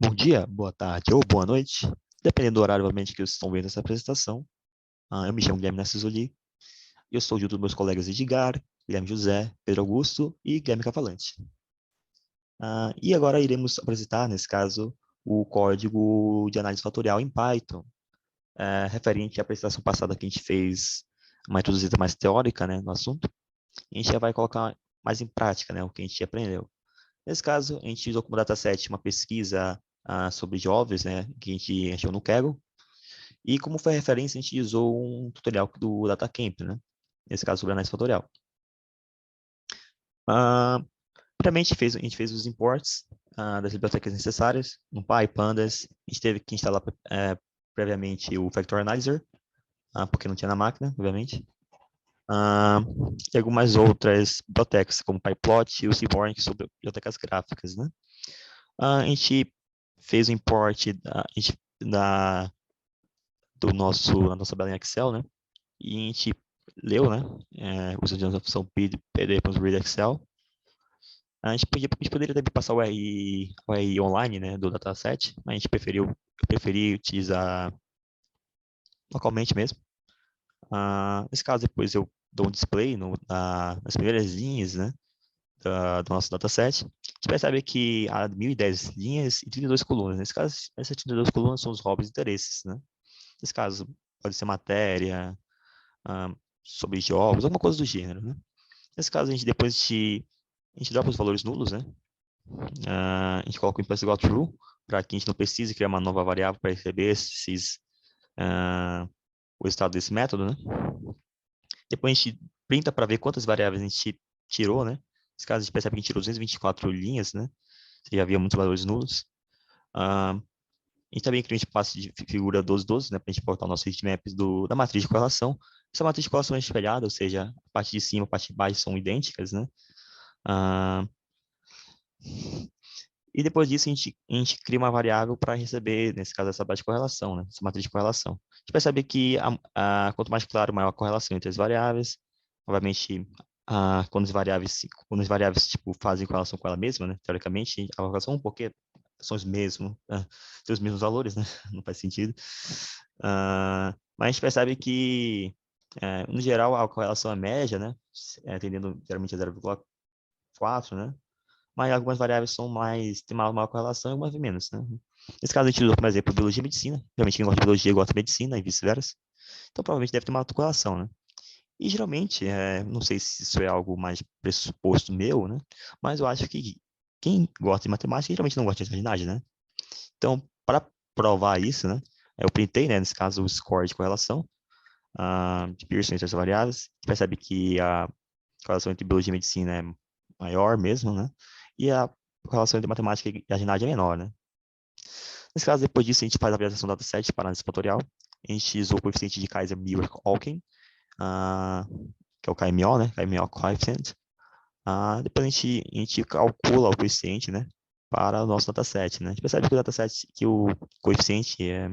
Bom dia, boa tarde ou boa noite, dependendo do horário, obviamente, que vocês estão vendo essa apresentação. Eu me chamo Guilherme Nassizoli e eu estou junto dos meus colegas Edgar, Guilherme José, Pedro Augusto e Guilherme Cavalante. E agora iremos apresentar, nesse caso, o código de análise fatorial em Python, referente à apresentação passada que a gente fez uma introduzida mais teórica, né, no assunto, e a gente já vai colocar mais em prática, né, o que a gente aprendeu. Nesse caso, a gente usou como dataset uma pesquisa sobre jovens, né, que a gente achou no Kaggle, e como foi referência, a gente usou um tutorial do DataCamp, né, nesse caso sobre análise fatorial. Uh, Primeiramente, a gente fez os imports das bibliotecas necessárias, no NumPy, Pandas, a gente teve que instalar previamente o Factor Analyzer, porque não tinha na máquina, obviamente. E algumas outras bibliotecas, como PyPlot e o Seaborn, que são bibliotecas gráficas, né? A gente fez o import da, da nossa tabelinha Excel, né? E a gente leu, né? Usando a função pd.read Excel. A gente poderia também passar o RI online, né? Do dataset, mas a gente preferi utilizar localmente mesmo. Nesse caso, depois eu dou um display nas primeiras linhas, né? Do nosso dataset. A gente percebe que há 1.010 linhas e 32 colunas. Nesse caso, essas 32 colunas são os hobbies e interesses, né? Nesse caso, pode ser matéria, ah, sobre jogos, alguma coisa do gênero, né? Nesse caso, a gente dropa os valores nulos, né? A gente coloca o impulse igual true, para que a gente não precise criar uma nova variável para receber o resultado desse método, né? Depois a gente printa para ver quantas variáveis a gente tirou, né? Nesse caso, a gente percebe que a gente tirou 224 linhas, né? Já havia muitos valores nulos. E também cria um espaço de figura 1212, né, para a gente botar o nosso heatmap da matriz de correlação. Essa matriz de correlação é espelhada, ou seja, a parte de cima e a parte de baixo são idênticas, né? E depois disso, a gente cria uma variável para receber, nesse caso, essa base de correlação, né? Essa matriz de correlação. A gente percebe que quanto mais claro, maior a correlação entre as variáveis. Obviamente, quando as variáveis tipo, fazem correlação com ela mesma, né? Teoricamente, a correlação, porque são os mesmos, tem os mesmos valores, né? Não faz sentido. Mas a gente percebe que, no geral, a correlação é média, né? Tendendo geralmente a 0,4, né? Mas algumas variáveis têm maior correlação e algumas menos, né? Nesse caso, a gente usou, por exemplo, biologia e medicina. Realmente, quem gosta de biologia gosta de medicina e vice-versa. Então, provavelmente deve ter uma correlação, né? E, geralmente, não sei se isso é algo mais pressuposto meu, né? Mas eu acho que quem gosta de matemática, geralmente não gosta de jardinagem, né? Então, para provar isso, né? Eu printei, né? Nesse caso, o score de correlação de Pearson entre as variáveis. A gente percebe que a correlação entre biologia e medicina é maior mesmo, né? E a correlação entre matemática e a ginástica é menor, né? Nesse caso, depois disso, a gente faz a aplicação do dataset para análise fatorial. A gente usou o coeficiente de Kaiser-Miller-Hawking, que é o KMO, né? KMO Coefficient. Depois a gente calcula o coeficiente, né? Para o nosso dataset, né? A gente percebe que o coeficiente é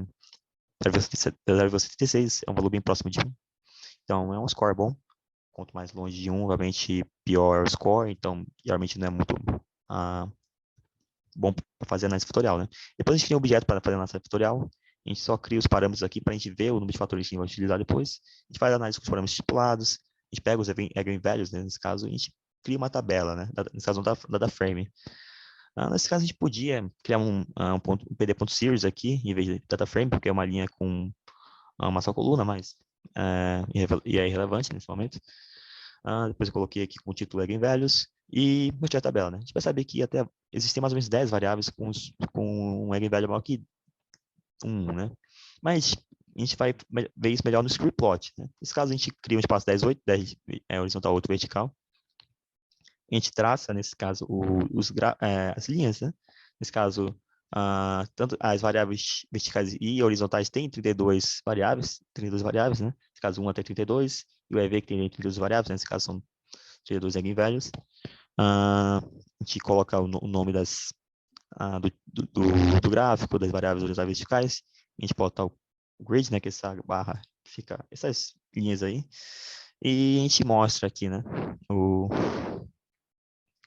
0,76, é um valor bem próximo de 1. Então, é um score bom. Quanto mais longe de 1, obviamente, pior é o score. Então, geralmente não é muito bom para fazer análise fatorial, né? Depois a gente cria um objeto para fazer análise fatorial. A gente só cria os parâmetros aqui para a gente ver o número de fatores que a gente vai utilizar depois. A gente faz a análise com os parâmetros estipulados. A gente pega os eigenvalues, né? Nesse caso, a gente cria uma tabela, né? Nesse caso, da data frame. Nesse caso, a gente podia criar um pd.series aqui, em vez de data frame, porque é uma linha com uma só coluna, mas e é irrelevante nesse momento. Depois eu coloquei aqui com o título Eigenvalues e mostrei a tabela, né? A gente percebe que até existem mais ou menos 10 variáveis com um Eigenvalue maior que 1, né? Mas a gente vai ver isso melhor no screwplot, né? Nesse caso, a gente cria um espaço 10, 8, 10 horizontal, 8 vertical. A gente traça, nesse caso, as linhas, né? Nesse caso, tanto as variáveis verticais e horizontais têm 32 variáveis, né? Nesse caso, 1 até 32, e o EV que tem 32 variáveis, né? Nesse caso, são 32 eigenvalues. A gente coloca o nome do gráfico, das variáveis horizontais verticais. A gente bota o grid, né? Que é essa barra, que fica essas linhas aí. E a gente mostra aqui, né? O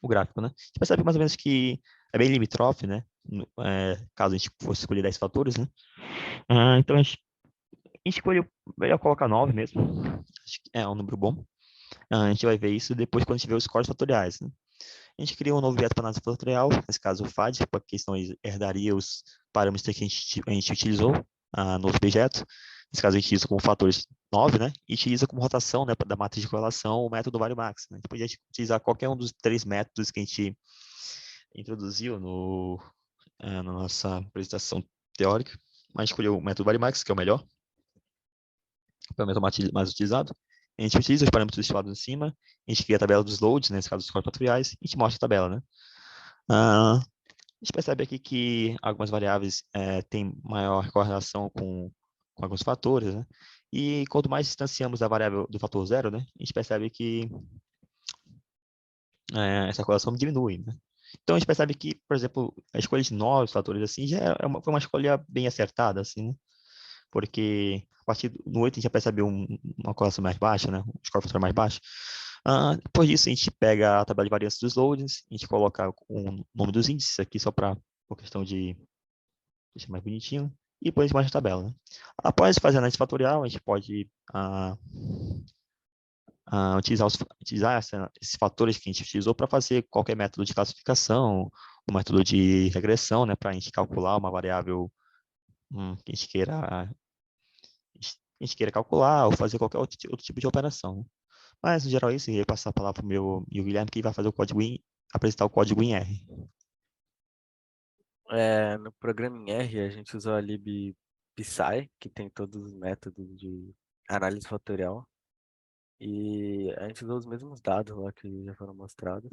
gráfico, né? A gente percebe mais ou menos que é bem limítrofe, né? caso a gente fosse escolher 10 fatores, né? Então a gente escolheu melhor colocar 9 mesmo. Acho que é um número bom. A gente vai ver isso depois quando a gente vê os scores fatoriais, né? A gente cria um novo objeto para análise fatorial, nesse caso o FAD, porque senão ele herdaria os parâmetros que a gente utilizou no objeto. Nesse caso a gente utiliza como fatores 9, né? E utiliza como rotação, né, da matriz de correlação o método VarioMax, né? A gente podia utilizar qualquer um dos 3 métodos que a gente introduziu na nossa apresentação teórica, mas escolheu o método VarioMax, que é o melhor, é o método mais utilizado. A gente utiliza os parâmetros estimados em cima, a gente cria a tabela dos loads, né, nesse caso dos scores fatoriais, e a gente mostra a tabela, né? A gente percebe aqui que algumas variáveis têm maior correlação com alguns fatores, né? E quanto mais distanciamos a variável do fator zero, né, a gente percebe que essa correlação diminui, né? Então a gente percebe que, por exemplo, a escolha de novos fatores assim já foi uma escolha bem acertada, assim, né? Porque a partir do 8 a gente já percebe uma correlação mais baixa, né? Um score fator mais baixo. Depois disso, a gente pega a tabela de variância dos loadings, a gente coloca o nome dos índices aqui só para por questão de deixar mais bonitinho, e depois mais a tabela, né? Após fazer a análise fatorial, a gente pode utilizar esses fatores que a gente utilizou para fazer qualquer método de classificação, um método de regressão, né, para a gente calcular uma variável que a gente queira calcular ou fazer qualquer outro tipo de operação, né? Mas, no geral, é isso. Eu ia passar a palavra para o meu e o Guilherme, que vai fazer o código apresentar o código em R. No programa em R, a gente usou a libpsy, que tem todos os métodos de análise fatorial. E a gente usou os mesmos dados lá que já foram mostrados.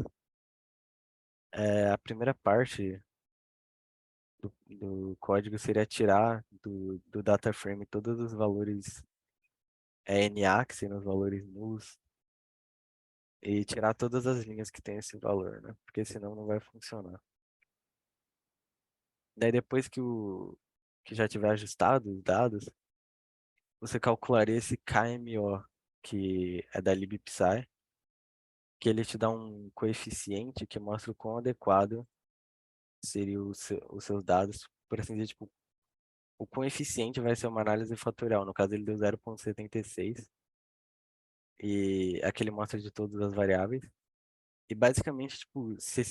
A primeira parte do código seria tirar do data frame todos os valores NA, que seriam os valores nulos, e tirar todas as linhas que tem esse valor, né? Porque senão não vai funcionar. Daí depois que já tiver ajustado os dados, você calcularia esse KMO, que é da libpsy, que ele te dá um coeficiente que mostra o quão adequado seria os seus dados, por assim dizer, tipo, o quão eficiente vai ser uma análise fatorial. No caso, ele deu 0,76 e aqui ele mostra de todas as variáveis. E basicamente, tipo, se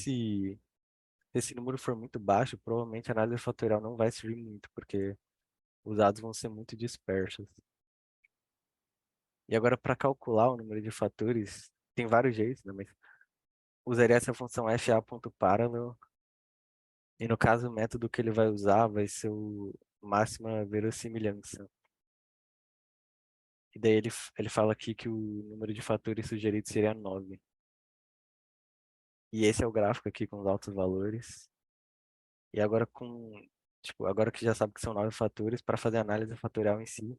esse número for muito baixo, provavelmente a análise fatorial não vai servir muito, porque os dados vão ser muito dispersos. E agora, para calcular o número de fatores, tem vários jeitos, né? Mas usaria essa função fa.parallel. E no caso, o método que ele vai usar vai ser o máxima verossimilhança. E daí ele fala aqui que o número de fatores sugerido seria 9. E esse é o gráfico aqui com os altos valores. E agora agora que já sabe que são 9 fatores, para fazer a análise fatorial em si,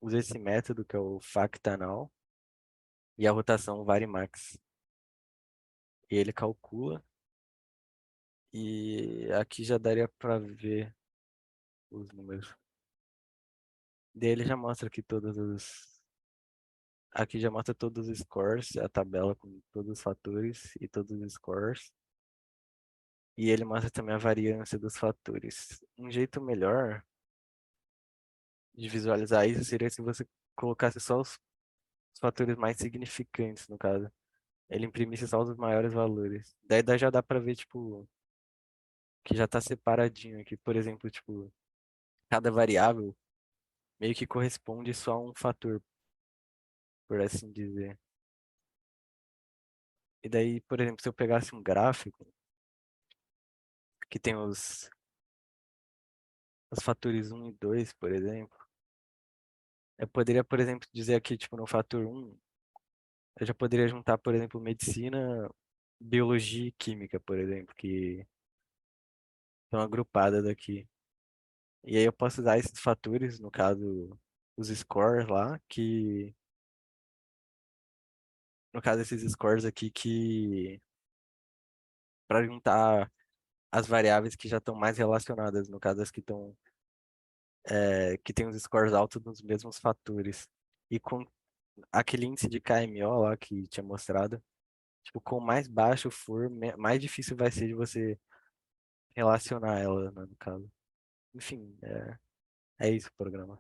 usa esse método que é o factanal e a rotação varimax. E ele calcula e aqui já daria para ver os números. Daí ele já mostra aqui aqui já mostra todos os scores, a tabela com todos os fatores e todos os scores. E ele mostra também a variância dos fatores. Um jeito melhor de visualizar isso seria se você colocasse só os fatores mais significantes, no caso. Ele imprimisse só os maiores valores. Daí já dá pra ver, tipo, que já tá separadinho aqui. Por exemplo, tipo, cada variável meio que corresponde só a um fator, por assim dizer. E daí, por exemplo, se eu pegasse um gráfico que tem os fatores um e 2, por exemplo, eu poderia, por exemplo, dizer aqui, tipo, no fator um eu já poderia juntar, por exemplo, medicina, biologia e química, por exemplo, que estão agrupadas aqui. E aí eu posso usar esses fatores, no caso, os scores lá, no caso, esses scores aqui para juntar as variáveis que já estão mais relacionadas, no caso, as que tem os scores altos nos mesmos fatores. E com aquele índice de KMO lá que tinha mostrado, tipo, com mais baixo for, mais difícil vai ser de você relacionar ela, né, no caso. Enfim, é isso o programa.